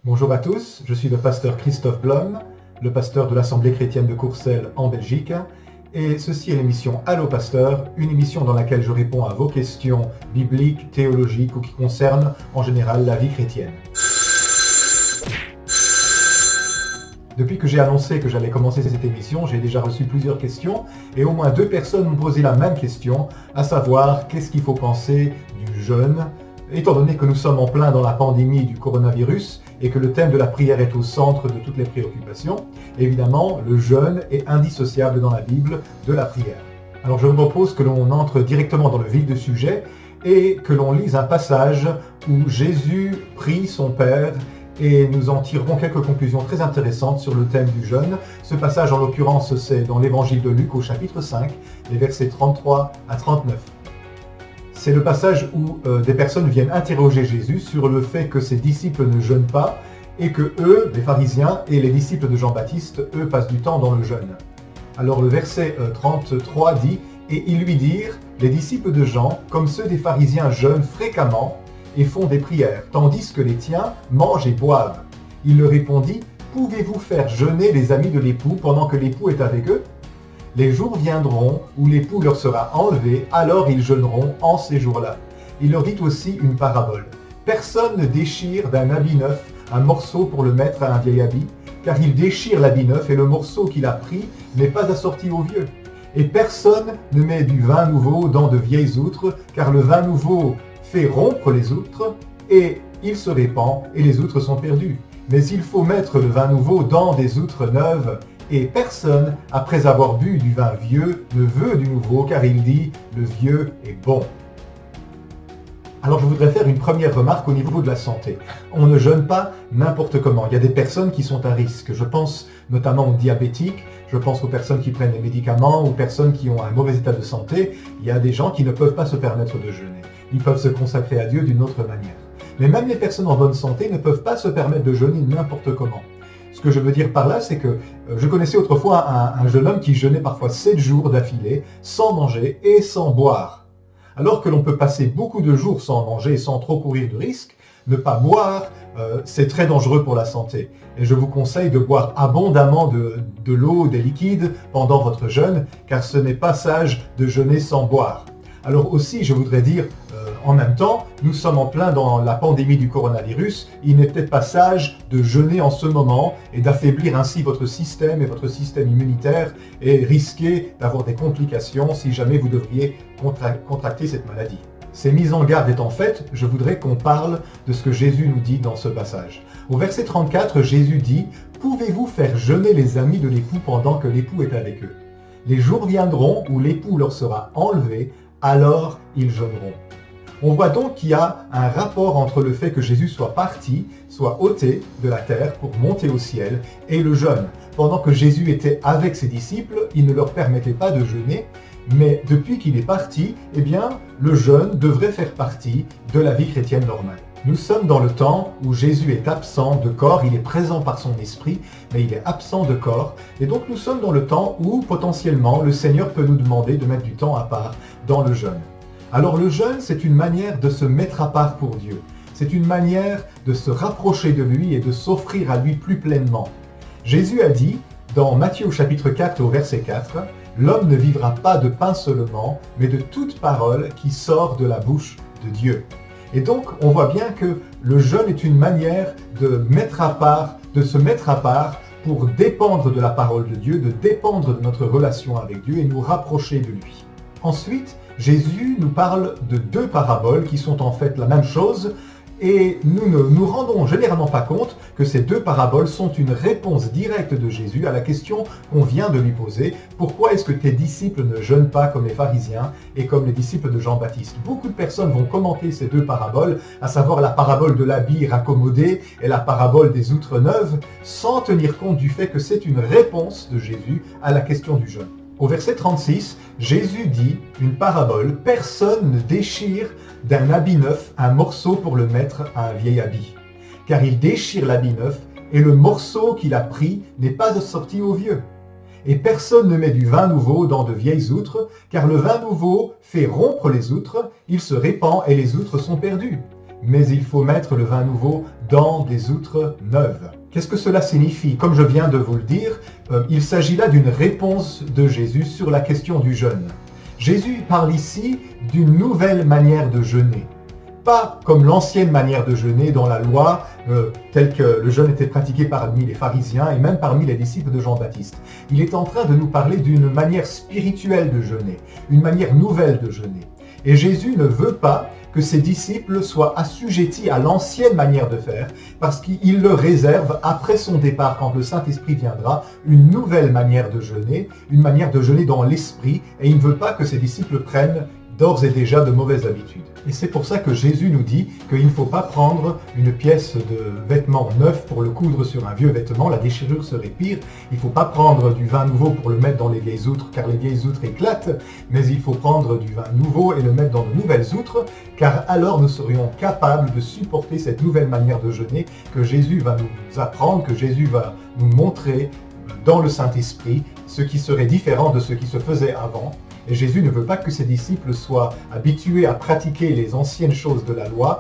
Bonjour à tous, je suis le pasteur Christophe Blom, le pasteur de l'Assemblée chrétienne de Courcelles en Belgique, et ceci est l'émission Allô Pasteur, une émission dans laquelle je réponds à vos questions bibliques, théologiques ou qui concernent en général la vie chrétienne. Depuis que j'ai annoncé que j'allais commencer cette émission, j'ai déjà reçu plusieurs questions et au moins 2 personnes m'ont posé la même question, à savoir qu'est-ce qu'il faut penser du jeûne, étant donné que nous sommes en plein dans la pandémie du coronavirus et que le thème de la prière est au centre de toutes les préoccupations. Évidemment, le jeûne est indissociable dans la Bible de la prière. Alors je vous propose que l'on entre directement dans le vif du sujet et que l'on lise un passage où Jésus prie son Père et nous en tirerons quelques conclusions très intéressantes sur le thème du jeûne. Ce passage, en l'occurrence, c'est dans l'évangile de Luc au chapitre 5, les versets 33 à 39. C'est le passage où des personnes viennent interroger Jésus sur le fait que ses disciples ne jeûnent pas et que eux, les pharisiens et les disciples de Jean-Baptiste, eux, passent du temps dans le jeûne. Alors le verset 33 dit « Et ils lui dirent, les disciples de Jean, comme ceux des pharisiens jeûnent fréquemment, et font des prières, tandis que les tiens mangent et boivent. Il leur répondit, pouvez-vous faire jeûner les amis de l'époux pendant que l'époux est avec eux? Les jours viendront où l'époux leur sera enlevé, alors ils jeûneront en ces jours-là. Il leur dit aussi une parabole. Personne ne déchire d'un habit neuf un morceau pour le mettre à un vieil habit, car il déchire l'habit neuf et le morceau qu'il a pris n'est pas assorti au vieux. Et personne ne met du vin nouveau dans de vieilles outres, car le vin nouveau fait rompre les outres, et il se répand, et les outres sont perdues. Mais il faut mettre le vin nouveau dans des outres neuves, et personne, après avoir bu du vin vieux, ne veut du nouveau, car il dit, le vieux est bon. Alors je voudrais faire une première remarque au niveau de la santé. On ne jeûne pas n'importe comment. Il y a des personnes qui sont à risque. Je pense notamment aux diabétiques, je pense aux personnes qui prennent des médicaments, aux personnes qui ont un mauvais état de santé. Il y a des gens qui ne peuvent pas se permettre de jeûner. Ils peuvent se consacrer à Dieu d'une autre manière. Mais même les personnes en bonne santé ne peuvent pas se permettre de jeûner n'importe comment. Ce que je veux dire par là, c'est que je connaissais autrefois un jeune homme qui jeûnait parfois 7 jours d'affilée, sans manger et sans boire. Alors que l'on peut passer beaucoup de jours sans manger et sans trop courir de risques, ne pas boire, c'est très dangereux pour la santé. Et je vous conseille de boire abondamment de l'eau, des liquides pendant votre jeûne, car ce n'est pas sage de jeûner sans boire. Alors aussi, je voudrais dire, en même temps, nous sommes en plein dans la pandémie du coronavirus. Il n'est peut-être pas sage de jeûner en ce moment et d'affaiblir ainsi votre système et votre système immunitaire et risquer d'avoir des complications si jamais vous devriez contracter cette maladie. Ces mises en garde étant faites, je voudrais qu'on parle de ce que Jésus nous dit dans ce passage. Au verset 34, Jésus dit « Pouvez-vous faire jeûner les amis de l'époux pendant que l'époux est avec eux? Les jours viendront où l'époux leur sera enlevé, alors ils jeûneront. » On voit donc qu'il y a un rapport entre le fait que Jésus soit parti, soit ôté de la terre pour monter au ciel, et le jeûne. Pendant que Jésus était avec ses disciples, il ne leur permettait pas de jeûner, mais depuis qu'il est parti, eh bien, le jeûne devrait faire partie de la vie chrétienne normale. Nous sommes dans le temps où Jésus est absent de corps, il est présent par son esprit, mais il est absent de corps, et donc nous sommes dans le temps où potentiellement le Seigneur peut nous demander de mettre du temps à part dans le jeûne. Alors le jeûne, c'est une manière de se mettre à part pour Dieu. C'est une manière de se rapprocher de lui et de s'offrir à lui plus pleinement. Jésus a dit, dans Matthieu au chapitre 4 au verset 4, « L'homme ne vivra pas de pain seulement, mais de toute parole qui sort de la bouche de Dieu. » Et donc, on voit bien que le jeûne est une manière de se mettre à part pour dépendre de la parole de Dieu, de dépendre de notre relation avec Dieu et nous rapprocher de lui. Ensuite, Jésus nous parle de 2 paraboles qui sont en fait la même chose et nous ne nous rendons généralement pas compte que ces 2 paraboles sont une réponse directe de Jésus à la question qu'on vient de lui poser. Pourquoi est-ce que tes disciples ne jeûnent pas comme les pharisiens et comme les disciples de Jean-Baptiste? Beaucoup de personnes vont commenter ces 2 paraboles, à savoir la parabole de l'habit raccommodé et la parabole des outres neuves, sans tenir compte du fait que c'est une réponse de Jésus à la question du jeûne. Au verset 36, Jésus dit une parabole, « Personne ne déchire d'un habit neuf un morceau pour le mettre à un vieil habit. Car il déchire l'habit neuf, et le morceau qu'il a pris n'est pas assorti au vieux. Et personne ne met du vin nouveau dans de vieilles outres, car le vin nouveau fait rompre les outres, il se répand et les outres sont perdues. mais il faut mettre le vin nouveau dans des outres neuves. Qu'est-ce que cela signifie? Comme je viens de vous le dire, il s'agit là d'une réponse de Jésus sur la question du jeûne. Jésus parle ici d'une nouvelle manière de jeûner. Pas comme l'ancienne manière de jeûner dans la loi, telle que le jeûne était pratiqué parmi les pharisiens et même parmi les disciples de Jean-Baptiste. Il est en train de nous parler d'une manière spirituelle de jeûner, une manière nouvelle de jeûner. Et Jésus ne veut pas que ses disciples soient assujettis à l'ancienne manière de faire, parce qu'il leur réserve, après son départ, quand le Saint-Esprit viendra, une nouvelle manière de jeûner, une manière de jeûner dans l'esprit, et il ne veut pas que ses disciples prennent d'ores et déjà de mauvaises habitudes. Et c'est pour ça que Jésus nous dit qu'il ne faut pas prendre une pièce de vêtement neuf pour le coudre sur un vieux vêtement, la déchirure serait pire. Il ne faut pas prendre du vin nouveau pour le mettre dans les vieilles outres, car les vieilles outres éclatent, mais il faut prendre du vin nouveau et le mettre dans de nouvelles outres, car alors nous serions capables de supporter cette nouvelle manière de jeûner que Jésus va nous apprendre, que Jésus va nous montrer dans le Saint-Esprit, ce qui serait différent de ce qui se faisait avant. Et Jésus ne veut pas que ses disciples soient habitués à pratiquer les anciennes choses de la loi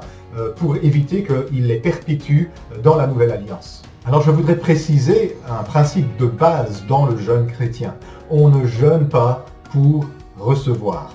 pour éviter qu'il les perpétue dans la nouvelle alliance. Alors je voudrais préciser un principe de base dans le jeûne chrétien. On ne jeûne pas pour recevoir.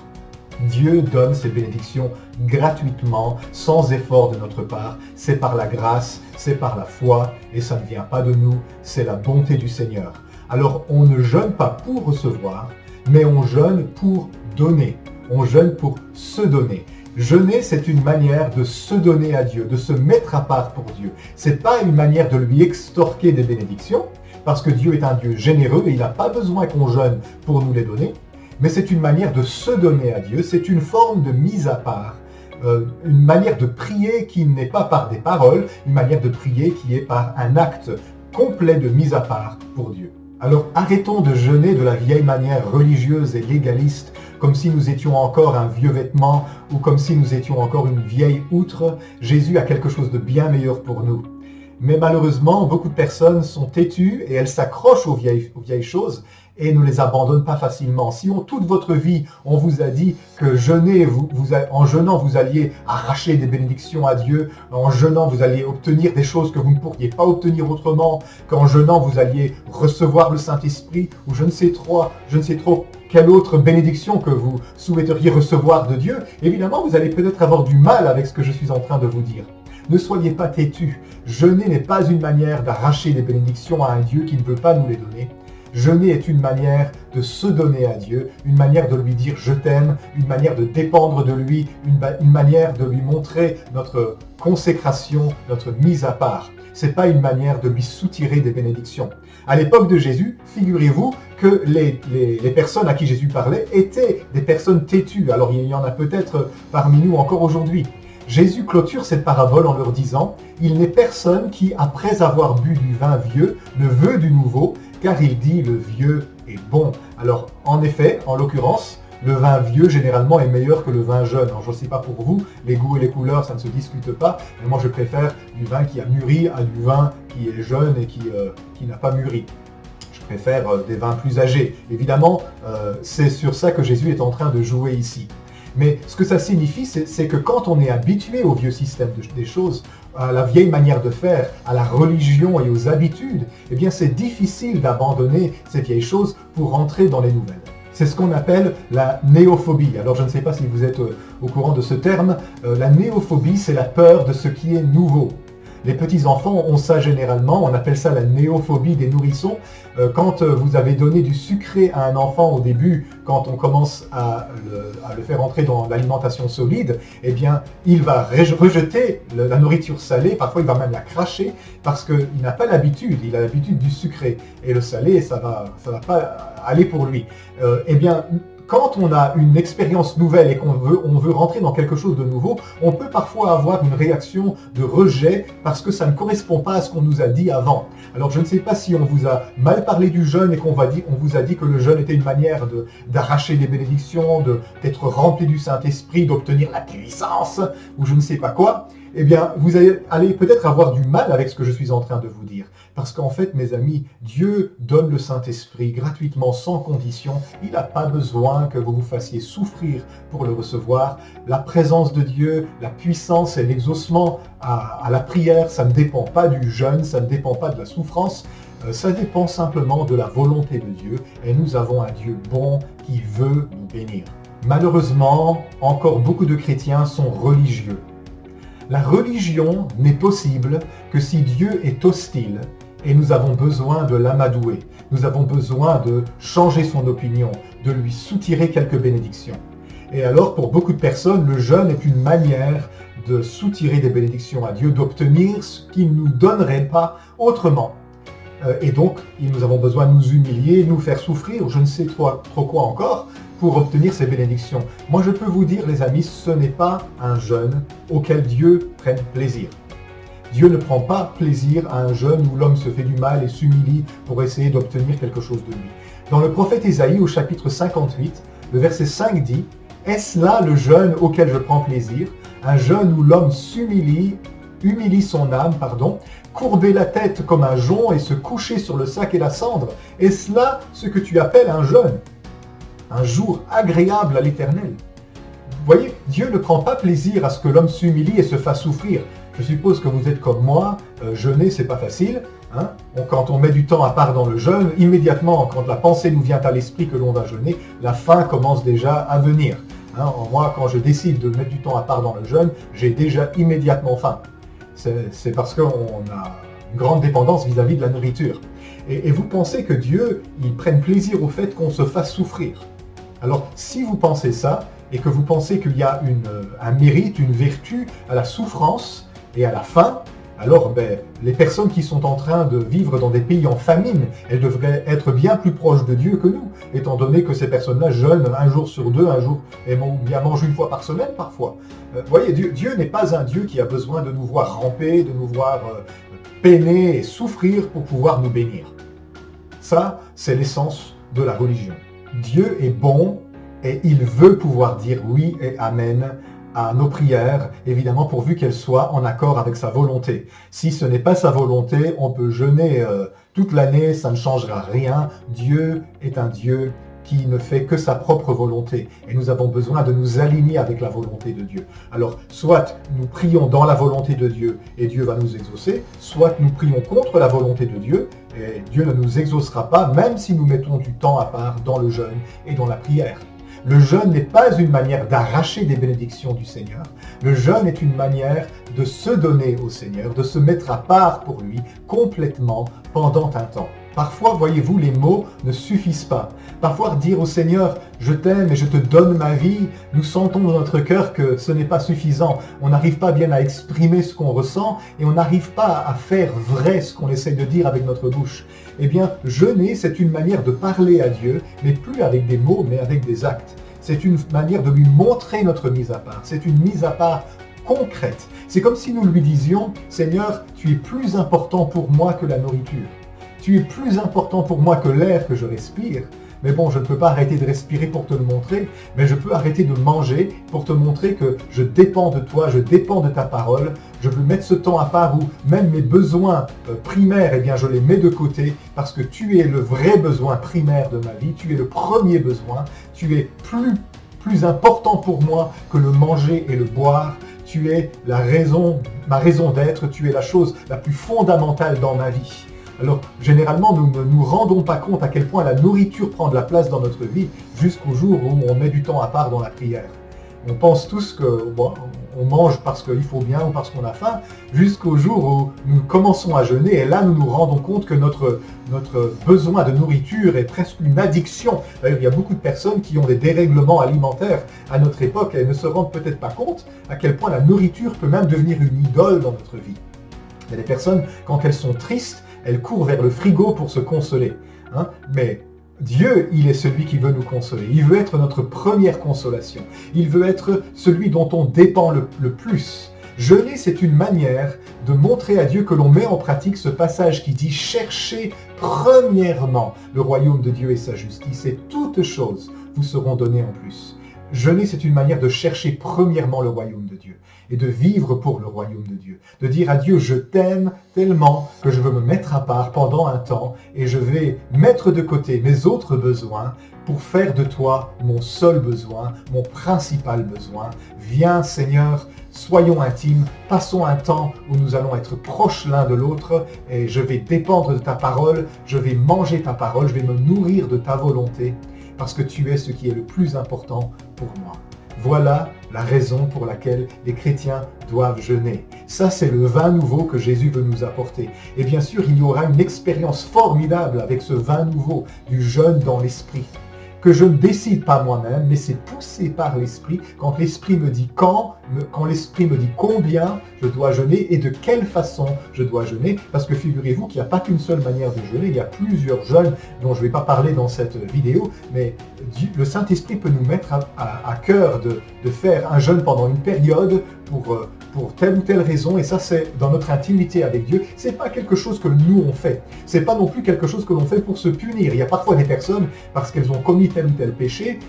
Dieu donne ses bénédictions gratuitement, sans effort de notre part. C'est par la grâce, c'est par la foi, et ça ne vient pas de nous, c'est la bonté du Seigneur. Alors on ne jeûne pas pour recevoir, mais on jeûne pour donner. On jeûne pour se donner. Jeûner, c'est une manière de se donner à Dieu, de se mettre à part pour Dieu. C'est pas une manière de lui extorquer des bénédictions, parce que Dieu est un Dieu généreux et il n'a pas besoin qu'on jeûne pour nous les donner, mais c'est une manière de se donner à Dieu, c'est une forme de mise à part, une manière de prier qui n'est pas par des paroles, une manière de prier qui est par un acte complet de mise à part pour Dieu. Alors arrêtons de jeûner de la vieille manière religieuse et légaliste, comme si nous étions encore un vieux vêtement ou comme si nous étions encore une vieille outre. Jésus a quelque chose de bien meilleur pour nous. Mais malheureusement, beaucoup de personnes sont têtues et elles s'accrochent aux vieilles choses et ne les abandonnent pas facilement. Si toute votre vie, on vous a dit que jeûner, en jeûnant, vous alliez arracher des bénédictions à Dieu, en jeûnant, vous alliez obtenir des choses que vous ne pourriez pas obtenir autrement, qu'en jeûnant, vous alliez recevoir le Saint-Esprit, ou je ne sais trop quelle autre bénédiction que vous souhaiteriez recevoir de Dieu, évidemment, vous allez peut-être avoir du mal avec ce que je suis en train de vous dire. Ne soyez pas têtus. Jeûner n'est pas une manière d'arracher des bénédictions à un Dieu qui ne veut pas nous les donner. Jeûner est une manière de se donner à Dieu, une manière de lui dire « je t'aime », une manière de dépendre de lui, une manière de lui montrer notre consécration, notre mise à part. Ce n'est pas une manière de lui soutirer des bénédictions. À l'époque de Jésus, figurez-vous que les personnes à qui Jésus parlait étaient des personnes têtues. Alors il y en a peut-être parmi nous encore aujourd'hui. Jésus clôture cette parabole en leur disant « Il n'est personne qui, après avoir bu du vin vieux, ne veut du nouveau, car il dit le vieux est bon. » Alors, en effet, en l'occurrence, le vin vieux, généralement, est meilleur que le vin jeune. Alors, je ne sais pas pour vous, les goûts et les couleurs, ça ne se discute pas, mais moi, je préfère du vin qui a mûri à du vin qui est jeune et qui n'a pas mûri. Je préfère des vins plus âgés. Évidemment, c'est sur ça que Jésus est en train de jouer ici. Mais ce que ça signifie, c'est que quand on est habitué au vieux système des choses, à la vieille manière de faire, à la religion et aux habitudes, eh bien c'est difficile d'abandonner ces vieilles choses pour rentrer dans les nouvelles. C'est ce qu'on appelle la néophobie. Alors je ne sais pas si vous êtes au courant de ce terme. La néophobie, c'est la peur de ce qui est nouveau. Les petits-enfants ont ça généralement, on appelle ça la néophobie des nourrissons. Quand vous avez donné du sucré à un enfant au début, quand on commence à le faire entrer dans l'alimentation solide, eh bien, il va rejeter la nourriture salée, parfois il va même la cracher, parce qu'il n'a pas l'habitude, il a l'habitude du sucré. Et le salé, ça va pas aller pour lui. Eh bien, quand on a une expérience nouvelle et qu'on veut rentrer dans quelque chose de nouveau, on peut parfois avoir une réaction de rejet parce que ça ne correspond pas à ce qu'on nous a dit avant. Alors je ne sais pas si on vous a mal parlé du jeûne et qu'on vous a dit que le jeûne était une manière d'arracher des bénédictions, d'être rempli du Saint-Esprit, d'obtenir la puissance ou je ne sais pas quoi. Eh bien, allez peut-être avoir du mal avec ce que je suis en train de vous dire. Parce qu'en fait, mes amis, Dieu donne le Saint-Esprit gratuitement, sans condition. Il n'a pas besoin que vous vous fassiez souffrir pour le recevoir. La présence de Dieu, la puissance et l'exaucement à la prière, ça ne dépend pas du jeûne, ça ne dépend pas de la souffrance. Ça dépend simplement de la volonté de Dieu. Et nous avons un Dieu bon qui veut nous bénir. Malheureusement, encore beaucoup de chrétiens sont religieux. La religion n'est possible que si Dieu est hostile et nous avons besoin de l'amadouer. Nous avons besoin de changer son opinion, de lui soutirer quelques bénédictions. Et alors, pour beaucoup de personnes, le jeûne est une manière de soutirer des bénédictions à Dieu, d'obtenir ce qu'il ne nous donnerait pas autrement. Et donc, nous avons besoin de nous humilier, nous faire souffrir, je ne sais trop quoi encore, pour obtenir ces bénédictions. Moi, je peux vous dire, les amis, ce n'est pas un jeûne auquel Dieu prenne plaisir. Dieu ne prend pas plaisir à un jeûne où l'homme se fait du mal et s'humilie pour essayer d'obtenir quelque chose de lui. Dans le prophète Ésaïe, au chapitre 58, le verset 5 dit « Est-ce là le jeûne auquel je prends plaisir, un jeûne où l'homme humilie son âme, courber la tête comme un jonc et se coucher sur le sac et la cendre. Est-ce là ce que tu appelles un jeûne? Un jour agréable à l'Éternel. » Vous voyez, Dieu ne prend pas plaisir à ce que l'homme s'humilie et se fasse souffrir. Je suppose que vous êtes comme moi, jeûner c'est pas facile. Hein? Quand on met du temps à part dans le jeûne, immédiatement, quand la pensée nous vient à l'esprit que l'on va jeûner, la faim commence déjà à venir. Hein? Moi, quand je décide de mettre du temps à part dans le jeûne, j'ai déjà immédiatement faim. C'est parce qu'on a une grande dépendance vis-à-vis de la nourriture. Et vous pensez que Dieu, il prenne plaisir au fait qu'on se fasse souffrir. Alors, si vous pensez ça, et que vous pensez qu'il y a un mérite, une vertu à la souffrance et à la faim, alors les personnes qui sont en train de vivre dans des pays en famine, elles devraient être bien plus proches de Dieu que nous, étant donné que ces personnes-là jeûnent un jour sur deux, et bien mangent une fois par semaine parfois. Vous voyez, Dieu n'est pas un Dieu qui a besoin de nous voir ramper, de nous voir peiner et souffrir pour pouvoir nous bénir. Ça, c'est l'essence de la religion. Dieu est bon et il veut pouvoir dire oui et amen à nos prières, évidemment pourvu qu'elles soient en accord avec sa volonté. Si ce n'est pas sa volonté, on peut jeûner toute l'année, ça ne changera rien. Dieu est un Dieu qui ne fait que sa propre volonté. Et nous avons besoin de nous aligner avec la volonté de Dieu. Alors, soit nous prions dans la volonté de Dieu et Dieu va nous exaucer, soit nous prions contre la volonté de Dieu et Dieu ne nous exaucera pas, même si nous mettons du temps à part dans le jeûne et dans la prière. Le jeûne n'est pas une manière d'arracher des bénédictions du Seigneur. Le jeûne est une manière de se donner au Seigneur, de se mettre à part pour lui complètement pendant un temps. Parfois, voyez-vous, les mots ne suffisent pas. Parfois, dire au Seigneur « Je t'aime et je te donne ma vie », nous sentons dans notre cœur que ce n'est pas suffisant. On n'arrive pas bien à exprimer ce qu'on ressent et on n'arrive pas à faire vrai ce qu'on essaye de dire avec notre bouche. Eh bien, jeûner, c'est une manière de parler à Dieu, mais plus avec des mots, mais avec des actes. C'est une manière de lui montrer notre mise à part. C'est une mise à part concrète. C'est comme si nous lui disions « Seigneur, tu es plus important pour moi que la nourriture. Tu es plus important pour moi que l'air que je respire. Mais bon, je ne peux pas arrêter de respirer pour te le montrer, mais je peux arrêter de manger pour te montrer que je dépends de toi, je dépends de ta parole. Je veux mettre ce temps à part où même mes besoins primaires, eh bien, je les mets de côté parce que tu es le vrai besoin primaire de ma vie, tu es le premier besoin, tu es plus important pour moi que le manger et le boire. Tu es ma raison d'être, tu es la chose la plus fondamentale dans ma vie. Alors, généralement, nous ne nous rendons pas compte à quel point la nourriture prend de la place dans notre vie jusqu'au jour où on met du temps à part dans la prière. On pense tous qu'on mange parce qu'il faut bien ou parce qu'on a faim, jusqu'au jour où nous commençons à jeûner et là, nous nous rendons compte que notre besoin de nourriture est presque une addiction. D'ailleurs, il y a beaucoup de personnes qui ont des dérèglements alimentaires à notre époque et ne se rendent peut-être pas compte à quel point la nourriture peut même devenir une idole dans notre vie. Il y a des personnes, quand elles sont tristes, elles courent vers le frigo pour se consoler. Hein? Mais Dieu, il est celui qui veut nous consoler. Il veut être notre première consolation. Il veut être celui dont on dépend le plus. Jeûner, c'est une manière de montrer à Dieu que l'on met en pratique ce passage qui dit « Cherchez premièrement le royaume de Dieu et sa justice, et toutes choses vous seront données en plus. » Jeûner, c'est une manière de chercher premièrement le royaume de Dieu. et de vivre pour le royaume de Dieu. De dire à Dieu, je t'aime tellement que je veux me mettre à part pendant un temps et je vais mettre de côté mes autres besoins pour faire de toi mon seul besoin, mon principal besoin. Viens Seigneur, soyons intimes, passons un temps où nous allons être proches l'un de l'autre et je vais dépendre de ta parole, je vais manger ta parole, je vais me nourrir de ta volonté parce que tu es ce qui est le plus important pour moi. Voilà la raison pour laquelle les chrétiens doivent jeûner. Ça, c'est le vin nouveau que Jésus veut nous apporter. Et bien sûr, il y aura une expérience formidable avec ce vin nouveau du jeûne dans l'esprit. Que je ne décide pas moi-même, mais c'est poussé par l'Esprit. Quand l'Esprit me dit quand l'Esprit me dit combien je dois jeûner et de quelle façon je dois jeûner. Parce que figurez-vous qu'il n'y a pas qu'une seule manière de jeûner, il y a plusieurs jeûnes dont je ne vais pas parler dans cette vidéo, mais le Saint-Esprit peut nous mettre à cœur de faire un jeûne pendant une période pour telle ou telle raison, et ça c'est dans notre intimité avec Dieu. C'est pas quelque chose que nous on fait. C'est pas non plus quelque chose que l'on fait pour se punir. Il y a parfois des personnes, parce qu'elles ont commis tel ou tel péché,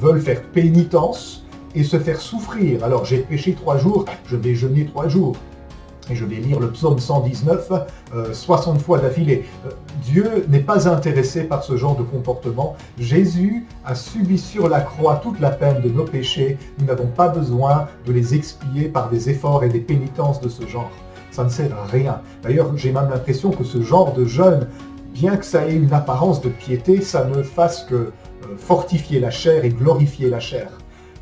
veulent faire pénitence et se faire souffrir. Alors j'ai péché 3 jours, je vais jeûner 3 jours. Et je vais lire le psaume 119 60 fois d'affilée. Dieu n'est pas intéressé par ce genre de comportement. Jésus a subi sur la croix toute la peine de nos péchés. Nous n'avons pas besoin de les expier par des efforts et des pénitences de ce genre. Ça ne sert à rien. D'ailleurs, j'ai même l'impression que ce genre de jeûne, bien que ça ait une apparence de piété, ça ne fasse que fortifier la chair et glorifier la chair.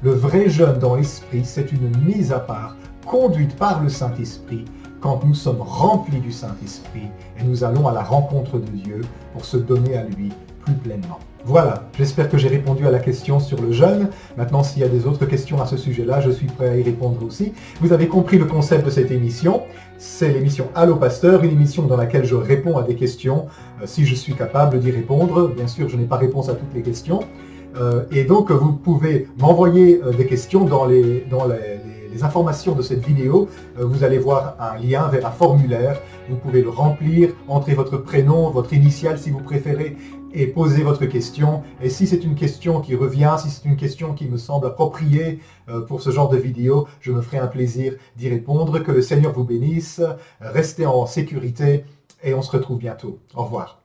Le vrai jeûne dans l'esprit, c'est une mise à part conduite par le Saint-Esprit, quand nous sommes remplis du Saint-Esprit et nous allons à la rencontre de Dieu pour se donner à lui plus pleinement. Voilà, j'espère que j'ai répondu à la question sur le jeûne. Maintenant, s'il y a des autres questions à ce sujet-là, je suis prêt à y répondre aussi. Vous avez compris le concept de cette émission. C'est l'émission Allô Pasteur, une émission dans laquelle je réponds à des questions si je suis capable d'y répondre. Bien sûr, je n'ai pas réponse à toutes les questions. Et donc, vous pouvez m'envoyer des questions dans les informations de cette vidéo. Vous allez voir un lien vers un formulaire. Vous pouvez le remplir, entrer votre prénom, votre initiale si vous préférez, et poser votre question. Et si c'est une question qui revient, si c'est une question qui me semble appropriée pour ce genre de vidéo, je me ferai un plaisir d'y répondre. Que le Seigneur vous bénisse. Restez en sécurité et on se retrouve bientôt. Au revoir.